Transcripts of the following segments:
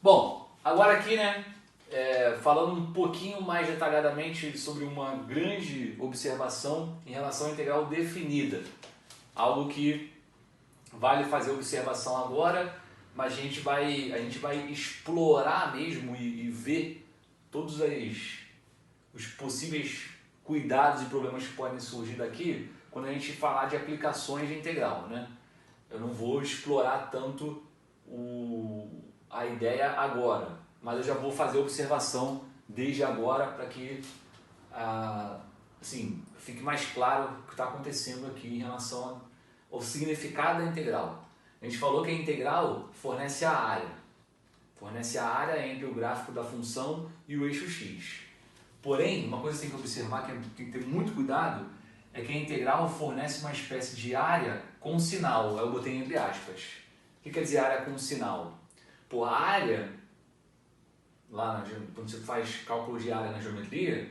Bom, agora aqui, né, falando um pouquinho mais detalhadamente sobre uma grande observação em relação à integral definida. Algo que vale fazer observação agora, mas a gente vai explorar mesmo e ver todos os possíveis cuidados e problemas que podem surgir daqui quando a gente falar de aplicações de integral, né? Eu não vou explorar tanto a ideia agora, mas eu já vou fazer observação desde agora para que assim, fique mais claro o que está acontecendo aqui em relação ao significado da integral. A gente falou que a integral fornece a área entre o gráfico da função e o eixo x. Porém, uma coisa que você tem que observar, que tem que ter muito cuidado, é que a integral fornece uma espécie de área com sinal. Eu botei entre aspas. O que quer dizer área com sinal? Pô, a área, quando você faz cálculo de área na geometria,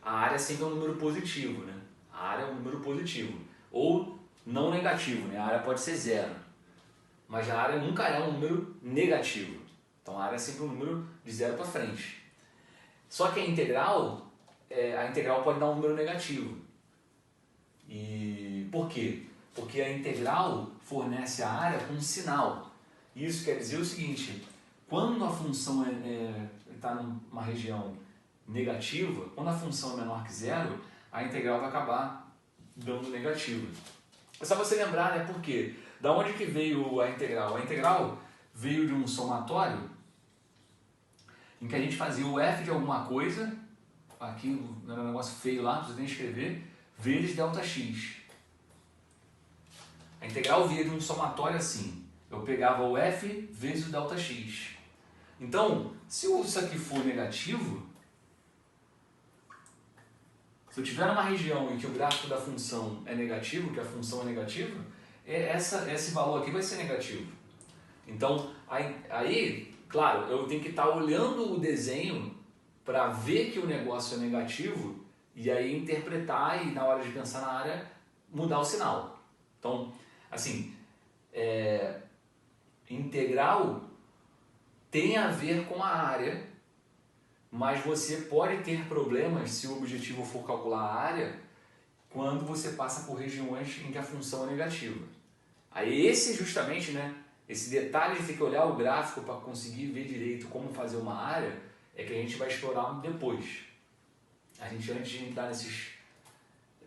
a área sempre é um número positivo, né? A área é um número positivo. Ou não negativo, né? A área pode ser zero. Mas a área nunca é um número negativo. Então a área é sempre um número de zero para frente. Só que a integral pode dar um número negativo. E por quê? Porque a integral fornece a área com um sinal. Isso quer dizer o seguinte: quando a função está numa região negativa, quando a função é menor que zero, a integral vai acabar dando negativa. É só você lembrar, né? Por quê? Da onde que veio a integral? A integral veio de um somatório em que a gente fazia o f de alguma coisa, aqui era um negócio feio lá, você tem que escrever, vezes ΔX. A integral via de um somatório assim. Eu pegava o f vezes o ΔX. Então, se isso aqui for negativo, se eu tiver numa região em que o gráfico da função é negativo, que a função é negativa, esse valor aqui vai ser negativo. Então, aí, claro, eu tenho que estar olhando o desenho para ver que o negócio é negativo e aí interpretar e na hora de pensar na área, mudar o sinal. Então, assim, integral tem a ver com a área, mas você pode ter problemas se o objetivo for calcular a área quando você passa por regiões em que a função é negativa. Aí esse justamente, né, esse detalhe de ter que olhar o gráfico para conseguir ver direito como fazer uma área é que a gente vai explorar depois. A gente, antes de entrar nesses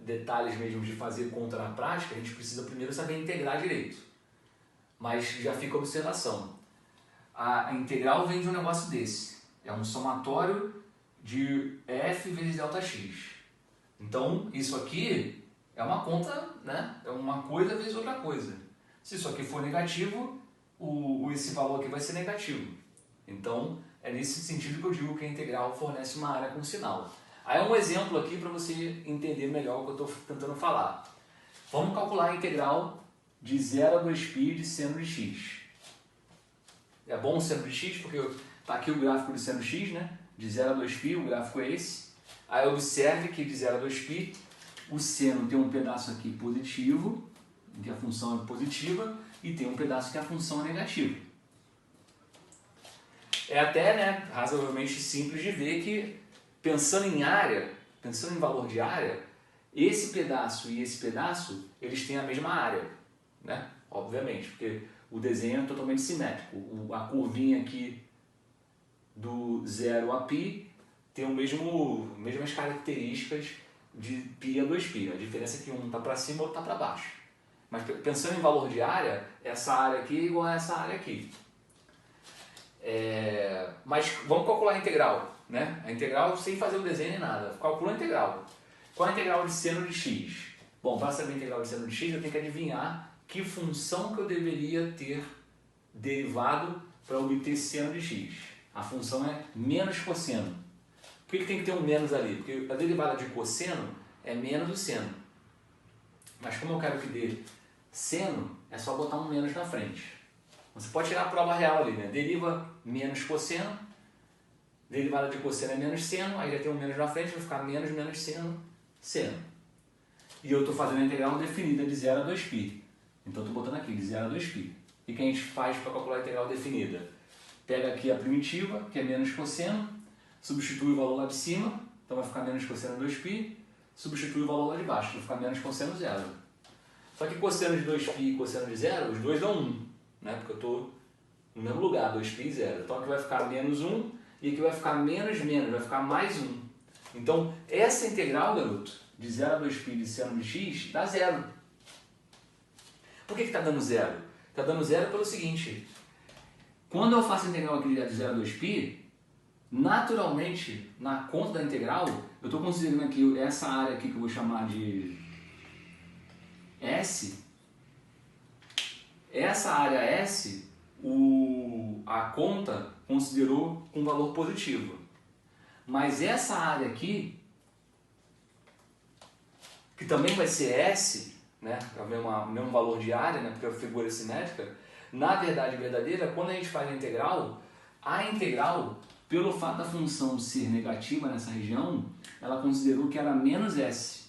detalhes mesmo de fazer conta na prática, a gente precisa primeiro saber integrar direito. Mas já fica a observação. A integral vem de um negócio desse. É um somatório de f vezes ΔX. Então, isso aqui é uma conta, né? É uma coisa vezes outra coisa. Se isso aqui for negativo, esse valor aqui vai ser negativo. Então, é nesse sentido que eu digo que a integral fornece uma área com sinal. Aí é um exemplo aqui para você entender melhor o que eu estou tentando falar. Vamos calcular a integral de 0 a 2π de seno de x. É bom o seno de x porque está aqui o gráfico do seno de x, né? De 0 a 2π, o gráfico é esse. Aí observe que de 0 a 2π, o seno tem um pedaço aqui positivo, em que a função é positiva, e tem um pedaço que a função é negativa. É até, né, razoavelmente simples de ver que, pensando em área, pensando em valor de área, esse pedaço e esse pedaço, eles têm a mesma área, né? Obviamente, porque o desenho é totalmente simétrico. A curvinha aqui do 0 a π tem mesmas características de π a 2π. A diferença é que um está para cima e o outro está para baixo. Mas pensando em valor de área, essa área aqui é igual a essa área aqui. Mas vamos calcular a integral, né? A integral sem fazer o desenho nem nada. Calcula a integral. Qual é a integral de seno de x? Bom, para saber a integral de seno de x, eu tenho que adivinhar que função que eu deveria ter derivado para obter seno de x. A função é menos cosseno. Por que tem que ter um menos ali? Porque a derivada de cosseno é menos o seno. Mas como eu quero que dê seno, é só botar um menos na frente. Você pode tirar a prova real ali, né? Deriva menos cosseno, derivada de cosseno é menos seno, aí já tem um menos na frente, vai ficar menos menos seno, seno. E eu estou fazendo a integral definida de 0 a 2π. Então estou botando aqui de 0 a 2π. E o que a gente faz para calcular a integral definida? pega aqui a primitiva, que é menos cosseno, substitui o valor lá de cima, então vai ficar menos cosseno 2π, substitui o valor lá de baixo, vai ficar menos cosseno 0. Só que cosseno de 2π e cosseno de 0, os dois dão 1, né? Porque eu estou no mesmo lugar, 2π e 0. Então aqui vai ficar menos 1 e aqui vai ficar menos, vai ficar mais 1. Então essa integral, garoto, de 0 a 2π de seno de x dá 0. Por que está dando 0? Está dando 0 pelo seguinte, quando eu faço a integral aqui de 0 a 2π, naturalmente, na conta da integral, eu estou considerando aqui essa área aqui que eu vou chamar de S. Essa área S, a conta considerou um valor positivo. Mas essa área aqui, que também vai ser S, né, o mesmo valor de área, né, porque é a figura simétrica, na verdade verdadeira, quando a gente faz a integral, pelo fato da função ser negativa nessa região, ela considerou que era menos S.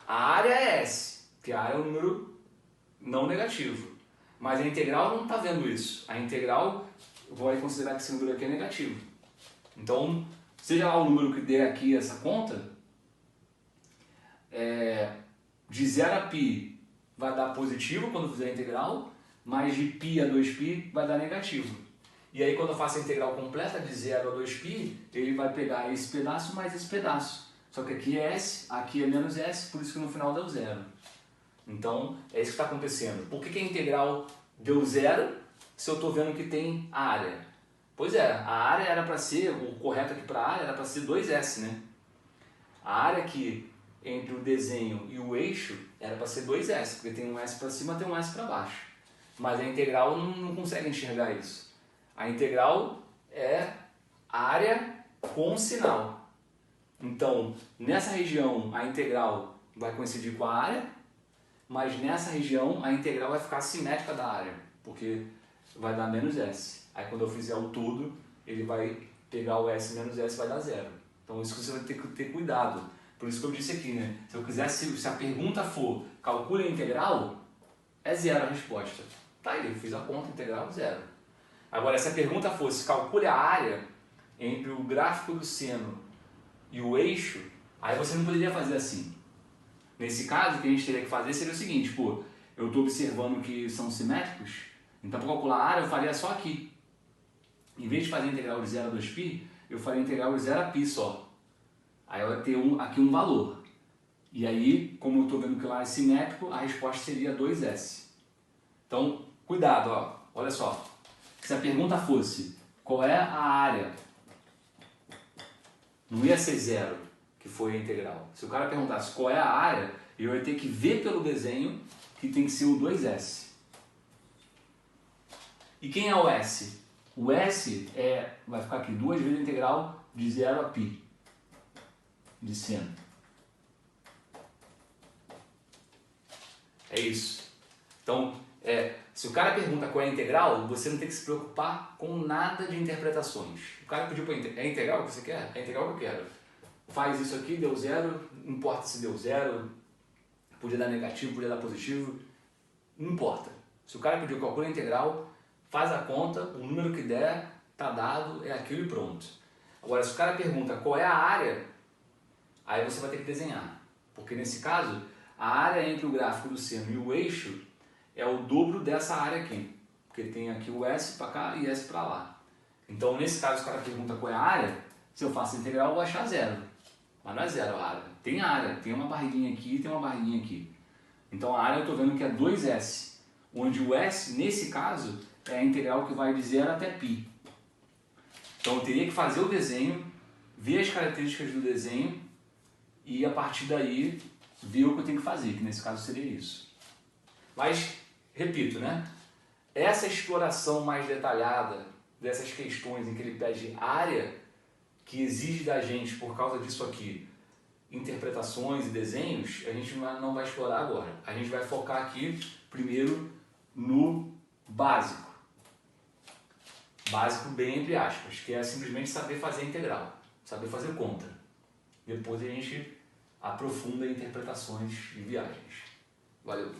A área é S, que a área é um número não negativo. Mas a integral não está vendo isso. A integral vai considerar que esse número aqui é negativo. Então, seja lá o número que der aqui essa conta, de 0 a π vai dar positivo quando fizer a integral, mas de π a 2π vai dar negativo. E aí quando eu faço a integral completa de 0 a 2π, ele vai pegar esse pedaço mais esse pedaço. Só que aqui é S, aqui é menos S, por isso que no final deu 0. Então, é isso que está acontecendo. Por que a integral deu 0 se eu estou vendo que tem área? Pois é, a área era para ser, o correto aqui para a área era para ser 2S, né? A área aqui entre o desenho e o eixo era para ser 2S, porque tem um S para cima e tem um S para baixo. Mas a integral não consegue enxergar isso. A integral é área com sinal. Então, nessa região a integral vai coincidir com a área, mas nessa região a integral vai ficar simétrica da área, porque vai dar menos S. Aí quando eu fizer o todo, ele vai pegar o S menos S e vai dar 0. Então isso que você vai ter que ter cuidado. Por isso que eu disse aqui, né? Se eu quisesse, se a pergunta for calcule a integral, é 0 a resposta. Tá aí, eu fiz a conta, integral 0. Agora, se a pergunta fosse calcule a área entre o gráfico do seno e o eixo, aí você não poderia fazer assim. Nesse caso, o que a gente teria que fazer seria o seguinte, pô, eu estou observando que são simétricos, então para calcular a área eu faria só aqui. Em vez de fazer a integral de 0 a 2π, eu faria a integral de 0 a π só. Aí vai ter aqui um valor. E aí, como eu estou vendo que lá é simétrico, a resposta seria 2S. Então, cuidado, ó. Olha só. Se a pergunta fosse qual é a área, não ia ser 0, que foi a integral. Se o cara perguntasse qual é a área, eu ia ter que ver pelo desenho que tem que ser o 2S. E quem é o S? O S vai ficar aqui 2 vezes a integral de 0 a π de seno. É isso. Então, se o cara pergunta qual é a integral, você não tem que se preocupar com nada de interpretações. O cara pediu para é a integral que você quer? É a integral que eu quero. Faz isso aqui, deu 0, não importa se deu 0, podia dar negativo, podia dar positivo, não importa. Se o cara pediu calcula a integral, faz a conta, o número que der, tá dado, é aquilo e pronto. Agora, se o cara pergunta qual é a área, aí você vai ter que desenhar. Porque nesse caso, a área entre o gráfico do seno e o eixo é o dobro dessa área aqui. Porque tem aqui o S para cá e S para lá. Então, nesse caso, o cara pergunta qual é a área, se eu faço a integral, eu vou achar 0. Mas não é 0 a área, tem uma barriguinha aqui e tem uma barriguinha aqui. Então a área eu estou vendo que é 2S, onde o S, nesse caso, é a integral que vai de 0 até π. Então eu teria que fazer o desenho, ver as características do desenho e a partir daí ver o que eu tenho que fazer, que nesse caso seria isso. Mas, repito, né? Essa exploração mais detalhada dessas questões em que ele pede área, que exige da gente, por causa disso aqui, interpretações e desenhos, a gente não vai explorar agora. A gente vai focar aqui, primeiro, no básico. Básico bem entre aspas, que é simplesmente saber fazer integral, saber fazer conta. Depois a gente aprofunda em interpretações e viagens. Valeu!